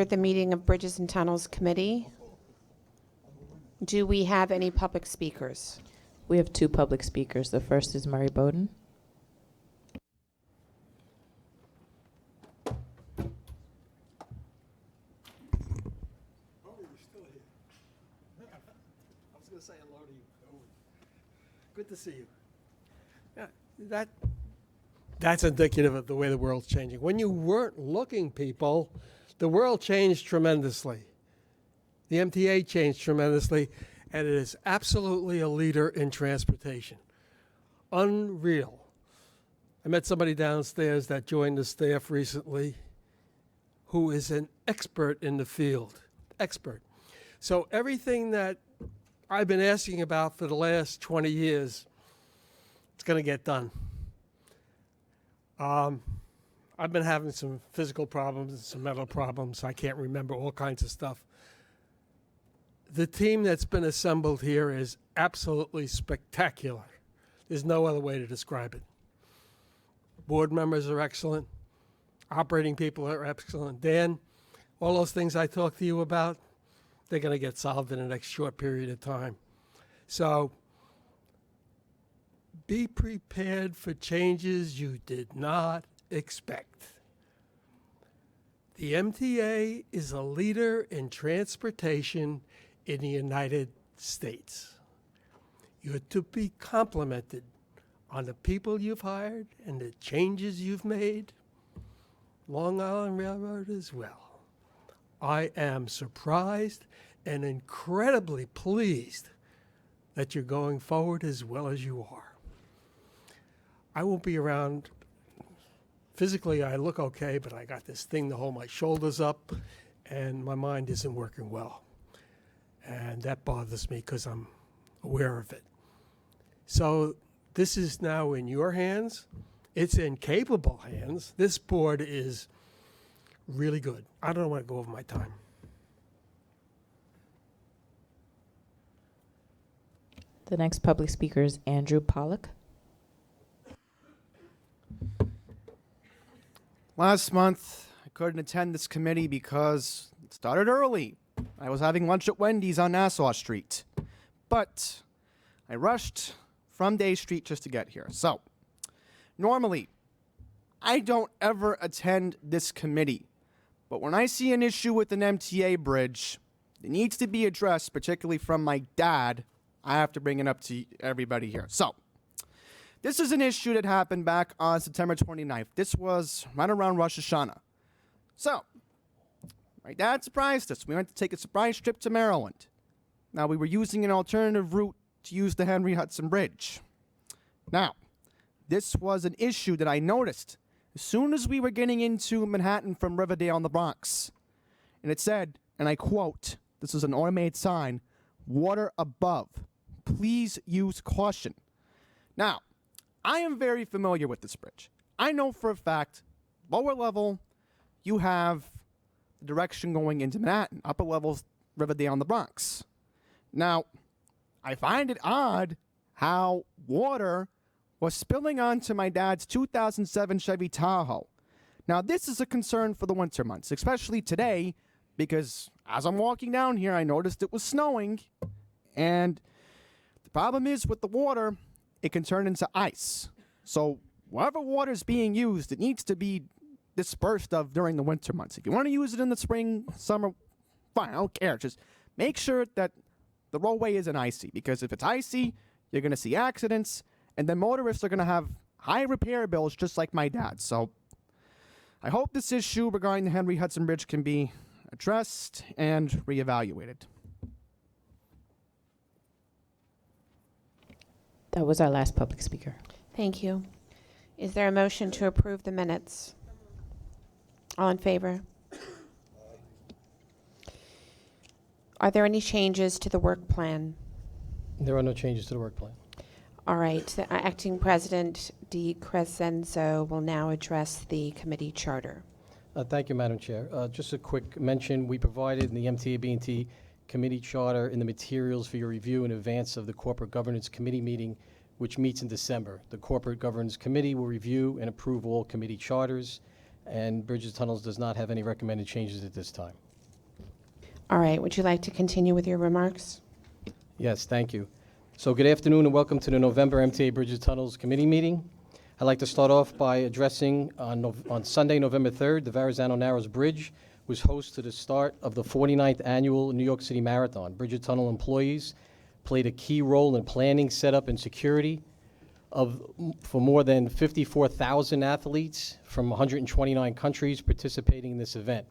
The meeting of Bridges and Tunnels Committee. Do we have any public speakers? We have two public speakers. The first is Murray Bowden. Oh, you're still here. I was going to say hello to you. Good to see you. Yeah, that's indicative of the way the world's changing. When you weren't looking, people, the world changed tremendously. The MTA changed tremendously, and it is absolutely a leader in transportation. Unreal. I met somebody downstairs that joined the staff recently who is an expert in the field. Expert. So everything that I've been asking about for the last 20 years, it's going to get done. I've been having some physical problems and some mental problems. I can't remember all kinds of stuff. The team that's been assembled here is absolutely spectacular. There's no other way to describe it. Board members are excellent. Operating people are excellent. Dan, all those things I talked to you about, they're going to get solved in the next short period of time. So be prepared for changes you did not expect. The MTA is a leader in transportation in the United States. You're to be complimented on the people you've hired and the changes you've made. Long Island Railroad as well. I am surprised and incredibly pleased that you're going forward as well as you are. I won't be around. Physically, I look okay, but I got this thing to hold my shoulders up, and my mind isn't working well. And that bothers me because I'm aware of it. So this is now in your hands. It's in capable hands. This board is really good. I don't want to go over my time. The next public speaker is Andrew Pollock. Last month, I couldn't attend this committee because it started early. I was having lunch at Wendy's on Nassau Street. But I rushed from Day Street just to get here. So, normally, I don't ever attend this committee. But when I see an issue with an MTA bridge that needs to be addressed, particularly from my dad, I have to bring it up to everybody here. So, this is an issue that happened back on September 29th. This was right around Rosh Hashanah. So, my dad surprised us. We went to take a surprise trip to Maryland. Now, we were using an alternative route to use the Henry Hudson Bridge. Now, this was an issue that I noticed as soon as we were getting into Manhattan from Riverdale in the Bronx. And it said, and I quote, this is an automated sign, "Water above. Please use caution." Now, I am very familiar with this bridge. I know for a fact, lower level, you have the direction going into Manhattan. Upper level's Riverdale in the Bronx. Now, I find it odd how water was spilling onto my dad's 2007 Chevy Tahoe. Now, this is a concern for the winter months, especially today, because as I'm walking down here, I noticed it was snowing, and the problem is with the water, it can turn into ice. So whatever water is being used, it needs to be dispersed of during the winter months. If you want to use it in the spring, summer, fine, I don't care. Just make sure that the roadway isn't icy, because if it's icy, you're going to see accidents, and then motorists are going to have high repair bills just like my dad. So I hope this issue regarding the Henry Hudson Bridge can be addressed and reevaluated. That was our last public speaker. Thank you. Is there a motion to approve the minutes? All in favor? Are there any changes to the work plan? There are no changes to the work plan. All right. The Acting President DiCrescenzo will now address the committee charter. Thank you, Madam Chair. Just a quick mention, we provided in the MTA-B&T committee charter in the materials for your review in advance of the Corporate Governance Committee meeting, which meets in December. The Corporate Governance Committee will review and approve all committee charters. and Bridges and Tunnels does not have any recommended changes at this time. All right, would you like to continue with your remarks? Yes, thank you. So good afternoon and welcome to the November MTA Bridges and Tunnels Committee meeting. I'd like to start off by addressing on Sunday, November 3rd, the Verrazano Narrows Bridge was host to the start of the 49th annual New York City Marathon. Bridges and Tunnel employees played a key role in planning, setup, and security for more than 54,000 athletes from 129 countries participating in this event.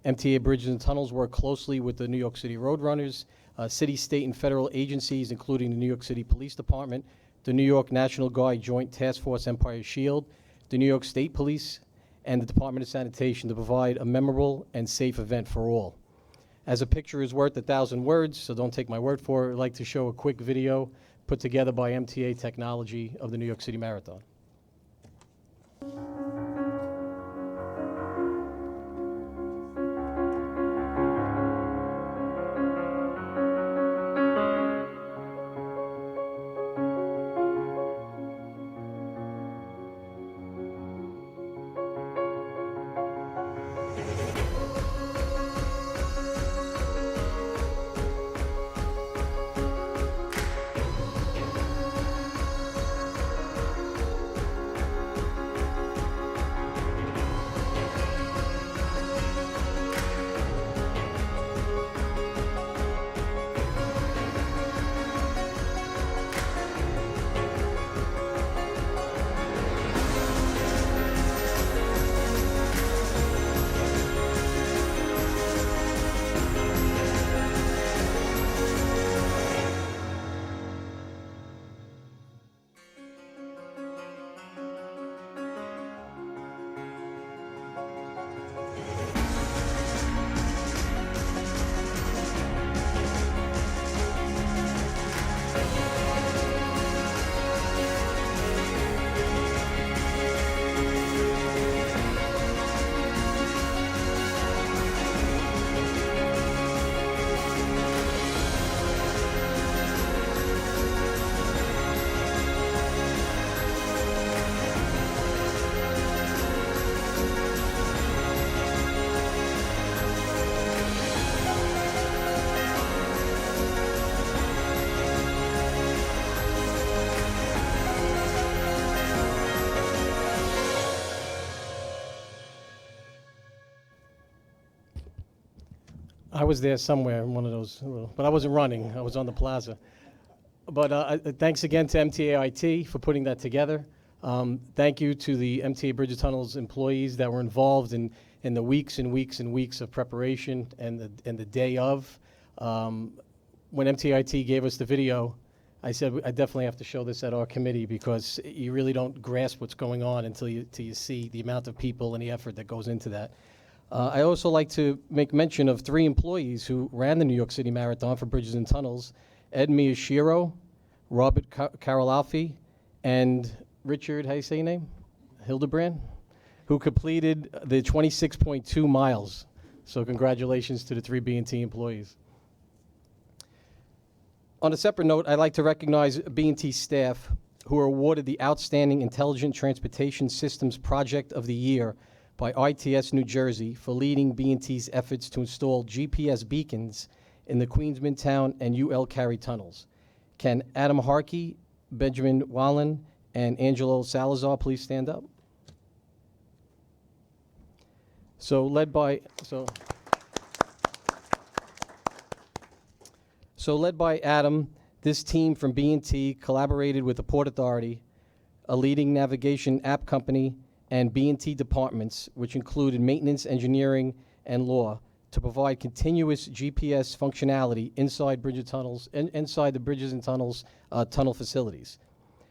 MTA Bridges and Tunnels work closely with the New York City Roadrunners, city, state, and federal agencies, including the New York City Police Department, the New York National Guard Joint Task Force Empire Shield, the New York State Police, and the Department of Sanitation to provide a memorable and safe event for all. As a picture is worth 1,000 words, so don't take my word for it, I'd like to show a quick video put together by MTA Technology of the New York City Marathon. I was there somewhere in one of those, but I wasn't running. I was on the plaza. But thanks again to MTA IT for putting that together. Thank you to the MTA Bridges Tunnels employees that were involved in the weeks and weeks and weeks of preparation and the day of. When MTA IT gave us the video, I said, I definitely have to show this at our committee because you really don't grasp what's going on until you see the amount of people and the effort that goes into that. I also like to make mention of 3 employees who ran the New York City Marathon for Bridges and Tunnels: Ed Miyashiro, Robert Carolaffi, and Richard, how do you say your name? Hildebrand, who completed the 26.2 miles. So congratulations to the 3 B&T employees. On a separate note, I'd like to recognize B&T staff who are awarded the Outstanding Intelligent Transportation Systems Project of the Year by ITS New Jersey for leading B&T's efforts to install GPS beacons in the Queens Midtown and UL Cary tunnels. Can Adam Harkey, Benjamin Wallen, and Angelo Salazar please stand up? So led by Adam, this team from B&T collaborated with the Port Authority, a leading navigation app company, and B&T departments, which included maintenance, engineering, and law, to provide continuous GPS functionality inside the Bridges and Tunnels tunnel facilities.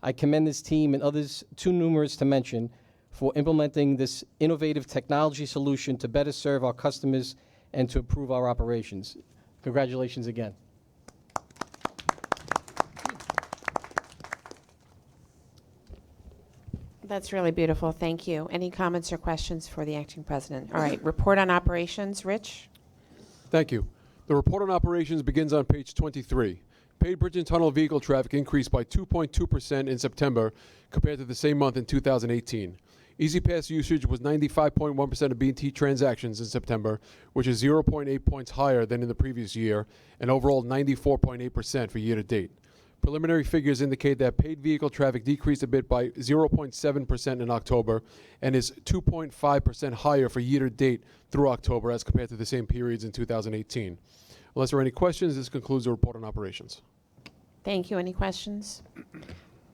I commend this team and others too numerous to mention for implementing this innovative technology solution to better serve our customers and to improve our operations. Congratulations again. That's really beautiful. Thank you. Any comments or questions for the acting president? All right, report on operations. Rich? Thank you. The report on operations begins on page 23. Paid bridge and tunnel vehicle traffic increased by 2.2% in September compared to the same month in 2018. EasyPass usage was 95.1% of B&T transactions in September, which is 0.8 points higher than in the previous year, and overall 94.8% for year-to-date. Preliminary figures indicate that paid vehicle traffic decreased a bit by 0.7% in October and is 2.5% higher for year-to-date through October as compared to the same periods in 2018. Unless there are any questions, this concludes the report on operations. Thank you. Any questions?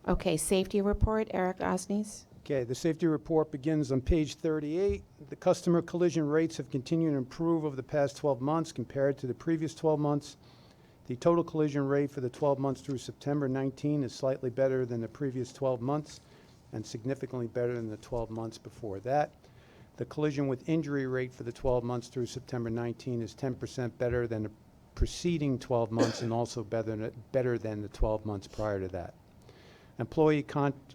Okay, safety report, Eric Osnes. Okay, the safety report begins on page 38. The customer collision rates have continued to improve over the past 12 months compared to the previous 12 months. The total collision rate for the 12 months through September 19 is slightly better than the previous 12 months and significantly better than the 12 months before that. The collision with injury rate for the 12 months through September 19 is 10% better than the preceding 12 months and also better than the 12 months prior to that. Employee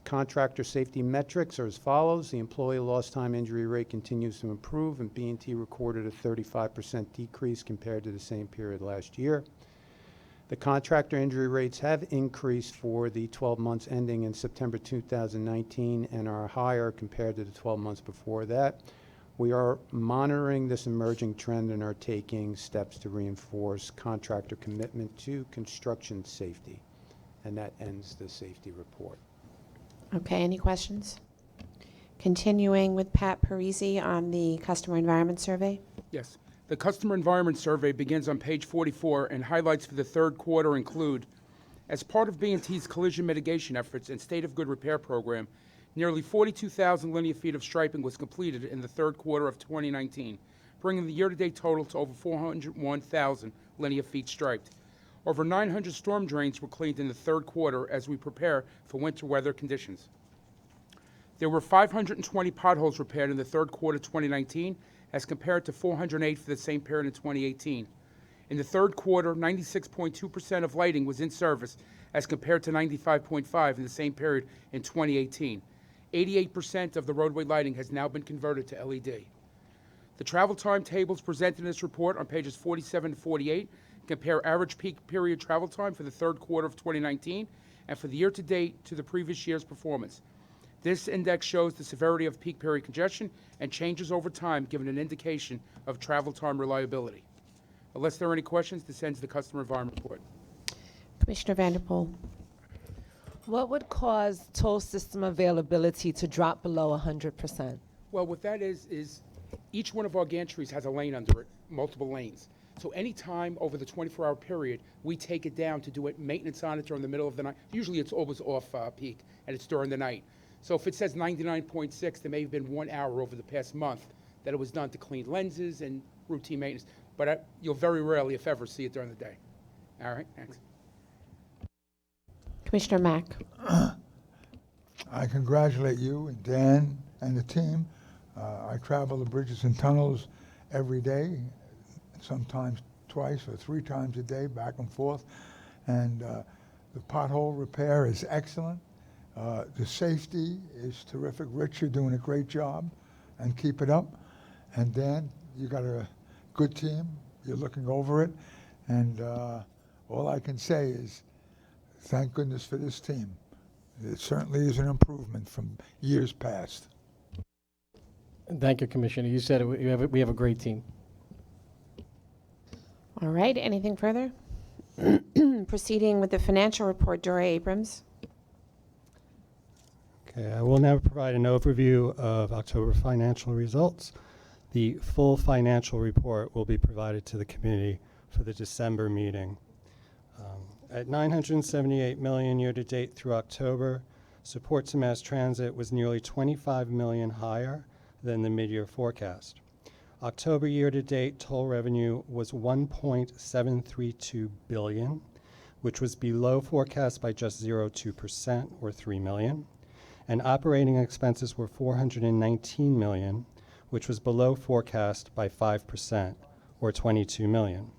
contractor safety metrics are as follows. The employee lost time injury rate continues to improve, and B&T recorded a 35% decrease compared to the same period last year. The contractor injury rates have increased for the 12 months ending in September 2019 and are higher compared to the 12 months before that. We are monitoring this emerging trend and are taking steps to reinforce contractor commitment to construction safety. And that ends the safety report. Okay, any questions? Continuing with Pat Parisi on the customer environment survey. Yes. The customer environment survey begins on page 44, and highlights for the third quarter include, as part of B&T's collision mitigation efforts and state of good repair program, nearly 42,000 linear feet of striping was completed in the third quarter of 2019, bringing the year-to-date total to over 401,000 linear feet striped. Over 900 storm drains were cleaned in the third quarter as we prepare for winter weather conditions. There were 520 potholes repaired in the third quarter 2019 as compared to 408 for the same period in 2018. In the third quarter, 96.2% of lighting was in service as compared to 95.5% in the same period in 2018. 88% of the roadway lighting has now been converted to LED. The travel time tables presented in this report on pages 47 to 48 compare average peak period travel time for the third quarter of 2019 and for the year-to-date to the previous year's performance. This index shows the severity of peak period congestion and changes over time, giving an indication of travel time reliability. Unless there are any questions, this ends the customer environment report. Commissioner Vanderpool. What would cause toll system availability to drop below 100%? Well, what that is each one of our gantries has a lane under it, multiple lanes. So any time over the 24-hour period, we take it down to do it maintenance on it during the middle of the night. Usually it's always off peak, and it's during the night. So if it says 99.6, there may have been 1 hour over the past month that it was done to clean lenses and routine maintenance. But you'll very rarely, if ever, see it during the day. All right, thanks. Commissioner Mack. I congratulate you and Dan and the team. I travel the bridges and tunnels every day, sometimes twice or 3 times a day, back and forth. And the pothole repair is excellent. The safety is terrific. Rich, you're doing a great job, and keep it up. And Dan, you got a good team. You're looking over it. And all I can say is thank goodness for this team. It certainly is an improvement from years past. Thank you, Commissioner. You said it, we have a great team. All right, anything further? Proceeding with the financial report, Dora Abrams. Okay, I will now provide an overview of October financial results. The full financial report will be provided to the committee for the December meeting. At $978 million year-to-date through October, support to mass transit was nearly $25 million higher than the mid-year forecast. October year-to-date toll revenue was $1.732 billion, which was below forecast by just 0.2% or $3 million. And operating expenses were $419 million, which was below forecast by 5% or $22 million.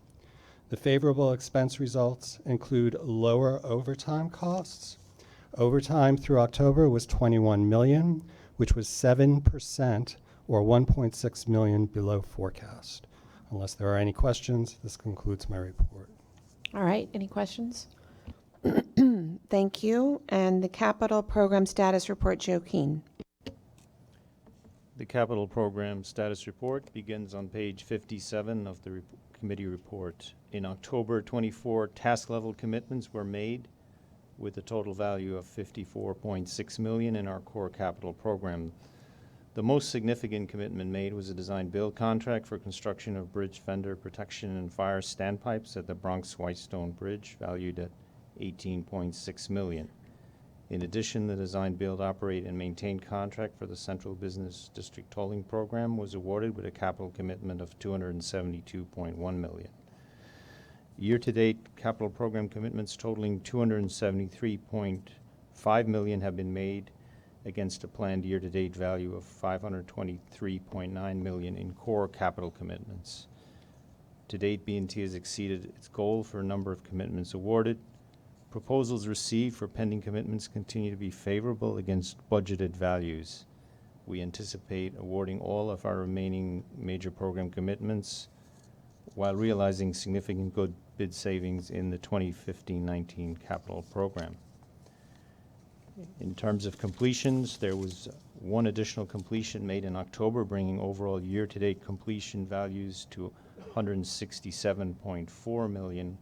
The favorable expense results include lower overtime costs. Overtime through October was $21 million, which was 7% or $1.6 million below forecast. Unless there are any questions, this concludes my report. All right, any questions? Thank you. And the capital program status report, Joe Keen. The capital program status report begins on page 57 of the committee report. In October 24, task level commitments were made with a total value of $54.6 million in our core capital program. The most significant commitment made was a design build contract for construction of bridge fender protection and fire standpipes at the Bronx Whitestone Bridge, valued at $18.6 million. In addition, the design build, operate, and maintain contract for the Central Business District tolling program was awarded with a capital commitment of $272.1 million. Year-to-date capital program commitments totaling $273.5 million have been made against a planned year-to-date value of $523.9 million in core capital commitments. To date, B&T has exceeded its goal for a number of commitments awarded. Proposals received for pending commitments continue to be favorable against budgeted values. We anticipate awarding all of our remaining major program commitments while realizing significant good bid savings in the 2015-19 capital program. In terms of completions, there was one additional completion made in October, bringing overall year-to-date completion values to $167.4 million,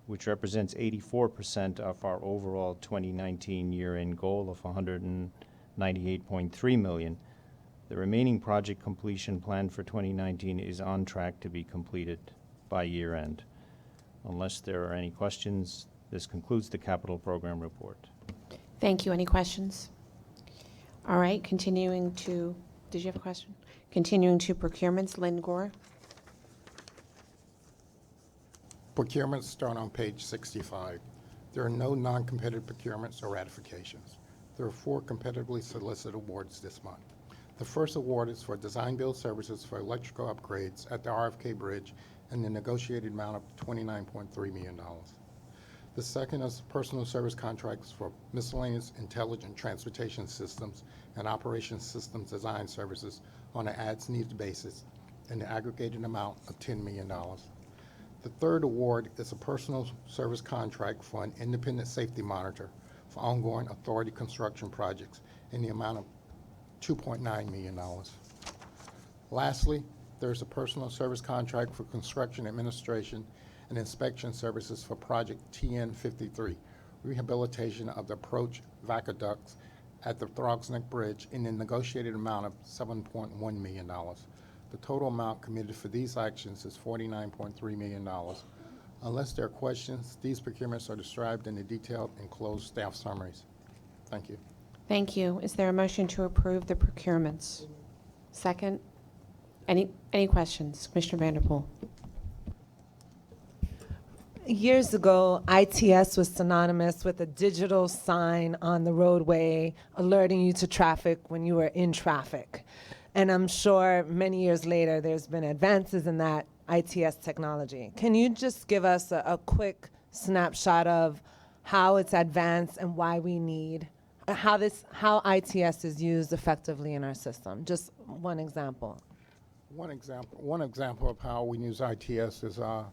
which represents 84% of our overall 2019 year-end goal of $198.3 million. The remaining project completion plan for 2019 is on track to be completed by year-end. Unless there are any questions, this concludes the capital program report. Thank you. Any questions? All right, continuing to, did you have a question? Continuing to procurements, Lynn Gore. Procurements start on page 65. There are no non-competitive procurements or ratifications. There are 4 competitively solicited awards this month. The first award is for design build services for electrical upgrades at the RFK Bridge and the negotiated amount of $29.3 million. The second is personal service contracts for miscellaneous intelligent transportation systems and operation systems design services on an as-needed basis in the aggregated amount of $10 million. The third award is a personal service contract for an independent safety monitor for ongoing authority construction projects in the amount of $2.9 million. Lastly, there's a personal service contract for construction administration and inspection services for project TN53, rehabilitation of the approach viaducts at the Throgs Neck Bridge in the negotiated amount of $7.1 million. The total amount committed for these actions is $49.3 million. Unless there are questions, these procurements are described in the detailed enclosed staff summaries. Thank you. Thank you. Is there a motion to approve the procurements? Second? Any questions? Commissioner Vanderpool. Years ago, ITS was synonymous with a digital sign on the roadway alerting you to traffic when you were in traffic. And I'm sure many years later, there's been advances in that ITS technology. Can you just give us a quick snapshot of how it's advanced and why we need, how ITS is used effectively in our system? Just one example. One example of how we use ITS is a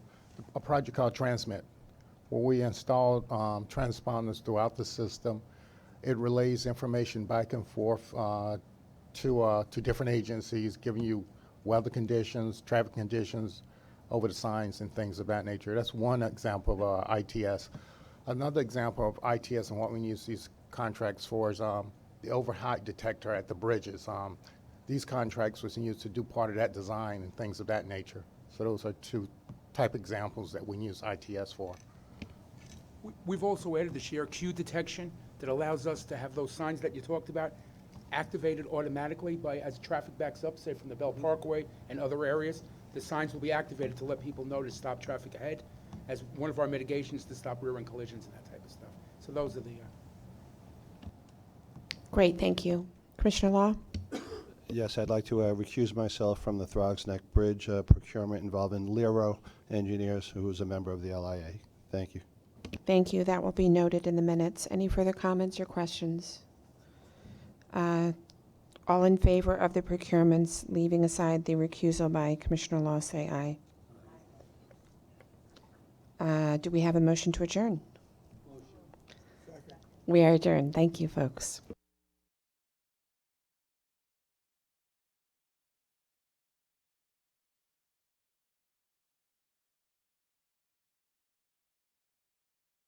project called Transmit, where we installed transponders throughout the system. It relays information back and forth to different agencies, giving you weather conditions, traffic conditions over the signs and things of that nature. That's one example of ITS. Another example of ITS and what we use these contracts for is the overheight detector at the bridges. These contracts was used to do part of that design and things of that nature. So those are 2 type examples that we use ITS for. We've also added this year queue detection that allows us to have those signs that you talked about activated automatically as traffic backs up, say from the Bell Parkway and other areas. The signs will be activated to let people know to stop traffic ahead as one of our mitigations to stop rear-end collisions and that type of stuff. So those are the... Great, thank you. Commissioner Law? Yes, I'd like to recuse myself from the Throgs Neck Bridge procurement involving Lero Engineers, who is a member of the LIA. Thank you. Thank you. That will be noted in the minutes. Any further comments or questions? All in favor of the procurements, leaving aside the recusal by Commissioner Law, say aye. Do we have a motion to adjourn? Motion. Second. We are adjourned. Thank you, folks.